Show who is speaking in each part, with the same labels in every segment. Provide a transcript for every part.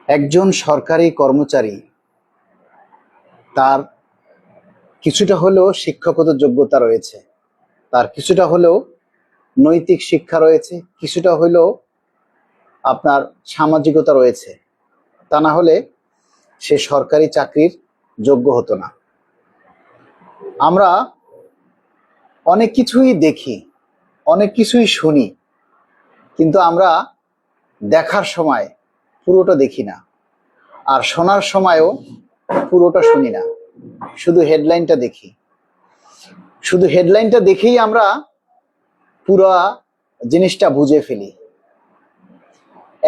Speaker 1: একজন সরকারি কর্মচারী তার কিছুটা হলেও শিক্ষাগত যোগ্যতা রয়েছে, তার কিছুটা হলেও নৈতিক শিক্ষা রয়েছে, কিছুটা হলেও আপনার সামাজিকতা রয়েছে। তা না হলে সে সরকারি চাকরির যোগ্য হতো না। আমরা অনেক কিছুই দেখি, অনেক কিছুই শুনি, কিন্তু আমরা দেখার সময় পুরোটা দেখি না, আর শোনার সময়ও পুরোটা শুনি না, শুধু হেডলাইনটা দেখি। শুধু হেডলাইনটা দেখেই আমরা পুরো জিনিসটা বুঝে ফেলি।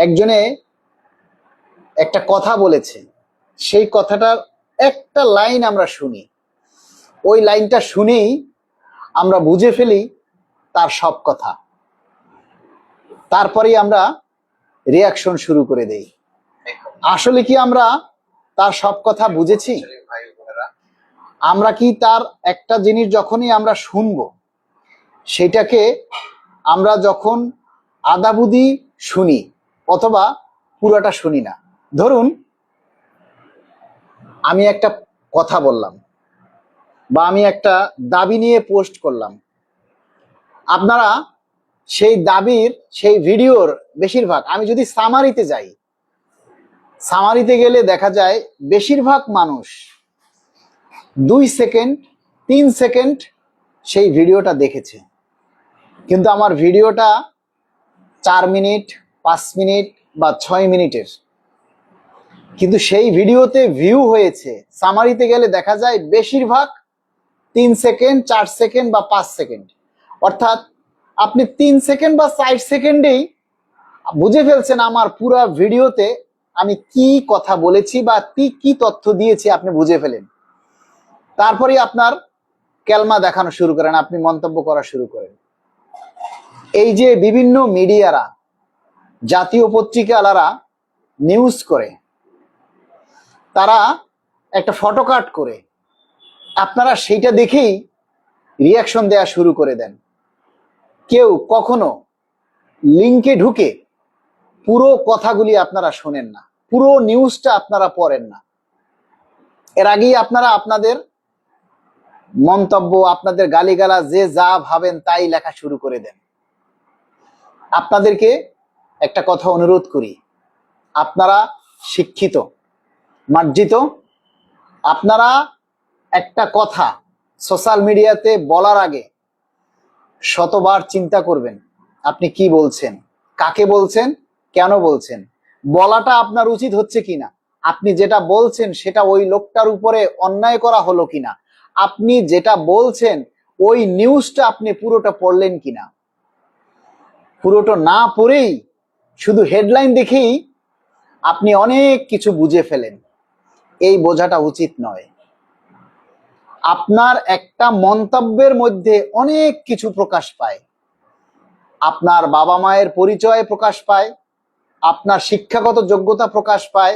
Speaker 1: একজনে একটা কথা বলেছে, সেই কথাটার একটা লাইন আমরা শুনি, ওই লাইনটা শুনেই আমরা বুঝে ফেলি তার সব কথা। তারপরেই আমরা রিয়াকশন শুরু করে দেই। আসলে কি আমরা তার সব কথা বুঝেছি? আমরা কি তার একটা জিনিস যখনই আমরা শুনবো, সেটাকে আমরা যখন আদাবুদি শুনি অথবা পুরোটা শুনি না। ধরুন আমি একটা কথা বললাম বা আমি একটা দাবি নিয়ে পোস্ট করলাম, আপনারা সেই দাবির সেই ভিডিওর বেশিরভাগ, আমি যদি সামারিতে যাই, সামারিতে গেলে দেখা যায় বেশিরভাগ মানুষ 2 সেকেন্ড 3 সেকেন্ড সেই ভিডিওটা দেখেছে, কিন্তু আমার ভিডিওটা 4 মিনিট 5 মিনিট বা 6 মিনিটের, কিন্তু সেই ভিডিওতে ভিউ হয়েছে সামারিতে গেলে দেখা যায় বেশিরভাগ 3 সেকেন্ড 4 সেকেন্ড বা 5 সেকেন্ড। অর্থাৎ আপনি 3 সেকেন্ড বা 4 সেকেন্ডেই বুঝে ফেলছেন আমার পুরো ভিডিওতে আমি কি কথা বলেছি বা কি তথ্য দিয়েছি, আপনি বুঝে ফেলেন। তারপরে আপনার ক্যালমা দেখানো শুরু করেন, আপনি মন্তব্য করা শুরু করেন। এই যে বিভিন্ন মিডিয়ারা, জাতীয় পত্রিকাওয়ালারা নিউজ করে, তারা একটা ফটো কাট করে আপনারা সেইটা দেখেই রিয়াকশন দেয়া শুরু করে দেন। কেউ কখনো লিঙ্কে ঢুকে পুরো কথাগুলি আপনারা শোনেন না, পুরো নিউজটা আপনারা পড়েন না। এর আগেই আপনারা আপনাদের মন্তব্য, আপনাদের গালিগালা যে যা ভাবেন তাই লেখা শুরু করে দেন। আপনাদেরকে একটা কথা অনুরোধ করি, আপনারা শিক্ষিত, মার্জিত, আপনারা একটা কথা সোশ্যাল মিডিয়াতে বলার আগে শতবার চিন্তা করবেন আপনি কি বলছেন, কাকে বলছেন, কেন বলছেন, বলাটা আপনার উচিত হচ্ছে কিনা, আপনি যেটা বলছেন সেটা ওই লোকটার উপরে অন্যায় করা হলো কিনা, আপনি যেটা বলছেন ওই নিউজটা আপনি পুরোটা পড়লেন কিনা। পুরোটা না পড়েই শুধু হেডলাইন দেখেই আপনি অনেক কিছু বুঝে ফেলেন, এই বোঝাটা উচিত নয়। আপনার একটা মন্তব্যের মধ্যে অনেক কিছু প্রকাশ পায়, আপনার বাবা মায়ের পরিচয় প্রকাশ পায়, আপনার শিক্ষাগত যোগ্যতা প্রকাশ পায়,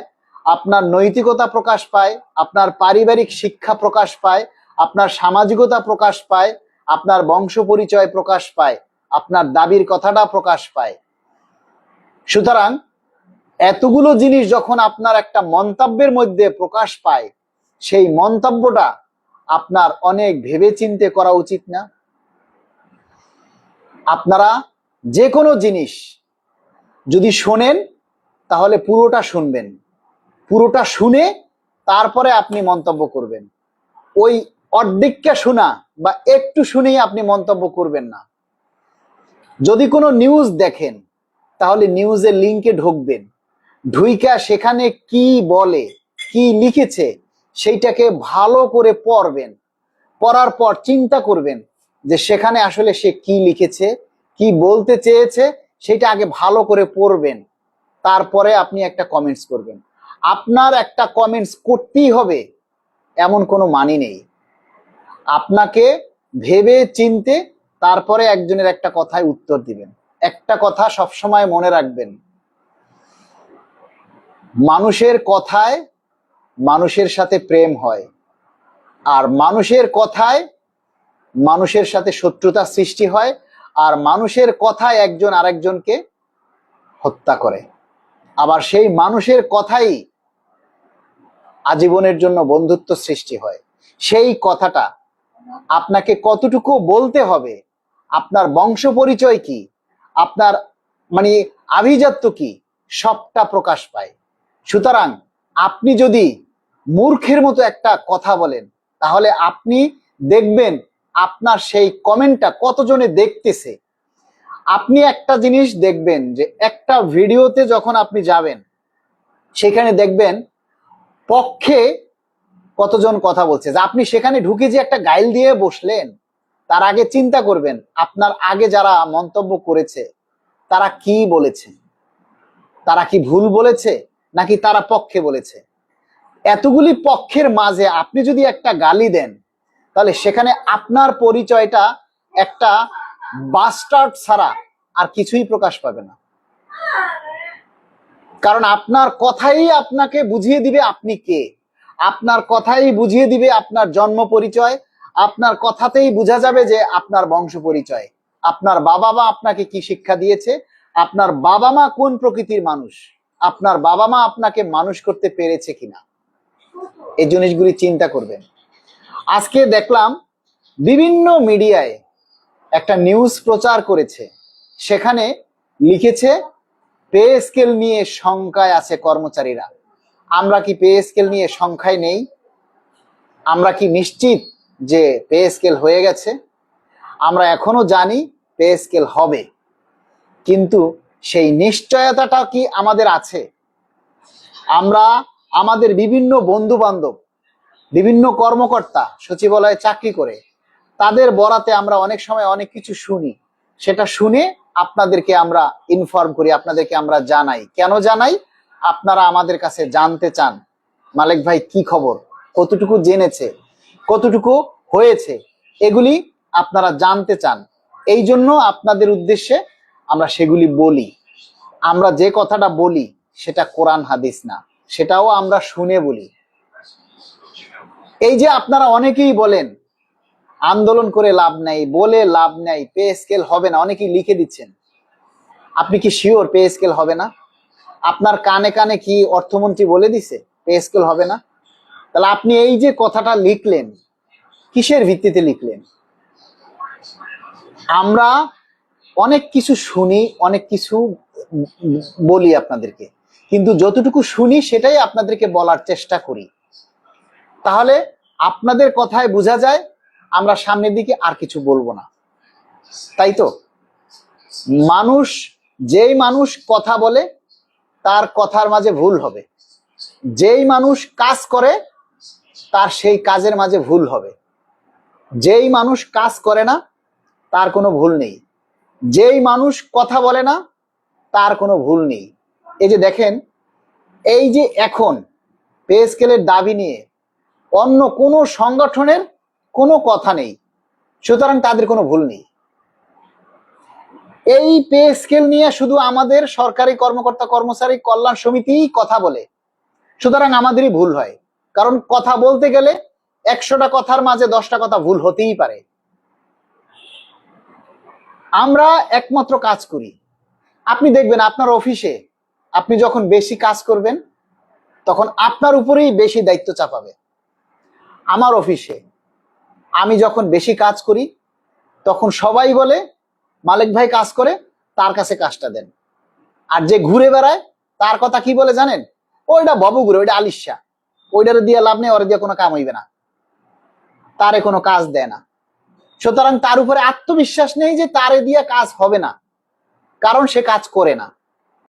Speaker 1: আপনার নৈতিকতা প্রকাশ পায়, আপনার পারিবারিক শিক্ষা প্রকাশ পায়, আপনার সামাজিকতা প্রকাশ পায়, আপনার বংশ পরিচয় প্রকাশ পায়, আপনার দাবির কথাটা প্রকাশ পায়। সুতরাং এতগুলো জিনিস যখন আপনার একটা মন্তব্যের মধ্যে প্রকাশ পায়, সেই মন্তব্যটা আপনার অনেক ভেবেচিন্তে করা উচিত না? আপনারা যে কোনো জিনিস যদি শোনেন তাহলে পুরোটা শুনবেন, পুরোটা শুনে তারপরে আপনি মন্তব্য করবেন। ওই অর্ধেকটা শোনা বা একটু শুনেই আপনি মন্তব্য করবেন না। যদি কোনো নিউজ দেখেন তাহলে নিউজের লিঙ্কে ঢুকবেন, ঢুইকা সেখানে কি বলে, কি লিখেছে সেইটাকে ভালো করে পড়বেন, পড়ার পর চিন্তা করবেন যে সেখানে আসলে সে কি লিখেছে, কি বলতে চেয়েছে, সেটা আগে ভালো করে পড়বেন, তারপরে আপনি একটা কমেন্টস করবেন। আপনার একটা কমেন্টস করতেই হবে এমন কোনো মানে নেই, আপনাকে ভেবে চিনতে তারপরে একজনের একটা কথায় উত্তর দিবেন। একটা কথা সবসময় মনে রাখবেন, মানুষের কথায় মানুষের সাথে প্রেম হয়, আর মানুষের কথায় মানুষের সাথে শত্রুতা সৃষ্টি হয়, আর মানুষের কথায় একজন আরেকজনকে হত্যা করে। আবার সেই মানুষের কথাই আজীবনের জন্য বন্ধুত্ব সৃষ্টি হয়। সেই কথাটা আপনাকে কতটুকু বলতে হবে, আপনার বংশ পরিচয় কি, আপনার মানে আভিজাত্য কি, সবটা প্রকাশ পায়। সুতরাং আপনি যদি মূর্খের মতো একটা কথা বলেন, তাহলে আপনি দেখবেন আপনার সেই কমেন্টটা কতজনে দেখতেছে। আপনি একটা জিনিস দেখবেন যে একটা ভিডিওতে যখন আপনি যাবেন, সেখানে দেখবেন পক্ষে কতজন কথা বলছে। যে আপনি সেখানে ঢুকে যে একটা গাইল দিয়ে বসলেন, তার আগে চিন্তা করবেন আপনার আগে যারা মন্তব্য করেছে তারা কি বলেছে, তারা কি ভুল বলেছে নাকি তারা পক্ষে বলেছে। এতগুলি পক্ষের মাঝে আপনি যদি একটা গালি দেন, তাহলে সেখানে আপনার পরিচয়টা একটা বাস্টার্ড ছাড়া আর কিছুই প্রকাশ পাবে না। কারণ আপনার কথাই আপনাকে বুঝিয়ে দিবে আপনি কে, আপনার কথাই বুঝিয়ে দিবে আপনার জন্ম পরিচয়, আপনার কথাতেই বোঝা যাবে যে আপনার বংশ পরিচয়, আপনার বাবা মা আপনাকে কি শিক্ষা দিয়েছে, আপনার বাবা মা কোন প্রকৃতির মানুষ, আপনার বাবা মা আপনাকে মানুষ করতে পেরেছে কিনা। এই জিনিসগুলি চিন্তা করবেন। আজকে দেখলাম বিভিন্ন মিডিয়ায় একটা নিউজ প্রচার করেছে, সেখানে লিখেছে পে স্কেল নিয়ে শঙ্কায় আছে কর্মচারীরা। আমরা কি পে স্কেল নিয়ে শঙ্কায় নেই? আমরা কি নিশ্চিত যে পে স্কেল হয়ে গেছে? আমরা এখনো জানি পে স্কেল হবে, কিন্তু সেই নিশ্চয়তাটা কি আমাদের আছে? আমরা আমাদের বিভিন্ন বন্ধু বান্ধব, বিভিন্ন কর্মকর্তা সচিবালয়ে চাকরি করে, তাদের বরাতে আমরা অনেক সময় অনেক কিছু শুনি, সেটা শুনে আপনাদেরকে আমরা ইনফর্ম করি, আপনাদেরকে আমরা জানাই। কেন জানাই? আপনারা আমাদের কাছে জানতে চান মালিক ভাই কি খবর, কতটুকু জেনেছে, কতটুকু হয়েছে, এগুলি আপনারা জানতে চান। এই জন্য আপনাদের উদ্দেশ্যে আমরা সেগুলি বলি। আমরা যে কথাটা বলি সেটা কোরআন হাদিস না, সেটাও আমরা শুনে বলি। এই যে আপনারা অনেকেই বলেন আন্দোলন করে লাভ নাই, বলে লাভ নাই, পে স্কেল হবে না, অনেকেই লিখে দিচ্ছেন। আপনি কি শিওর পে স্কেল হবে না? আপনার কানে কানে কি অর্থমন্ত্রী বলে দিছে পে স্কেল হবে না? তাহলে আপনি এই যে কথাটা লিখলেন, কিসের ভিত্তিতে লিখলেন? আমরা অনেক কিছু শুনি, অনেক কিছু বলি আপনাদেরকে, কিন্তু যতটুকু শুনি সেটাই আপনাদেরকে বলার চেষ্টা করি। তাহলে আপনাদের কথায় বোঝা যায় আমরা সামনের দিকে আর কিছু বলবো না, তাই তো? মানুষ, যেই মানুষ কথা বলে তার কথার মাঝে ভুল হবে, যেই মানুষ কাজ করে তার সেই কাজের মাঝে ভুল হবে, যেই মানুষ কাজ করে না তার কোনো ভুল নেই, যেই মানুষ কথা বলে না তার কোনো ভুল নেই। এই যে দেখেন, এই যে এখন পে স্কেলের দাবি নিয়ে অন্য কোনো সংগঠনের কোনো কথা নেই, সুতরাং তাদের কোনো ভুল নেই। এই পে স্কেল নিয়ে শুধু আমাদের সরকারি কর্মকর্তা কর্মচারী কল্যাণ সমিতিই কথা বলে, সুতরাং আমাদেরই ভুল হয়। কারণ কথা বলতে গেলে 100টা কথার মাঝে 10টা কথা ভুল হতেই পারে। আমরা একমাত্র কাজ করি। আপনি দেখবেন আপনার অফিসে আপনি যখন বেশি কাজ করবেন তখন আপনার উপরেই বেশি দায়িত্ব চাপাবে। আমার অফিসে আমি যখন বেশি কাজ করি তখন সবাই বলে মালিক ভাই কাজ করে, তার কাছে কাজটা দেন। আর যে ঘুরে বেড়ায় তার কথা কি বলে জানেন? ওইটা বাবু ঘুরে, ওইটা আলিশা, ওইটারে দিয়ে লাভ নেই, ওরা দিয়ে কোনো কাম হইবে না, তারে কোনো কাজ দেয় না। সুতরাং তার উপরে আত্মবিশ্বাস নেই যে তারে দিয়ে কাজ হবে না, কারণ সে কাজ করে না।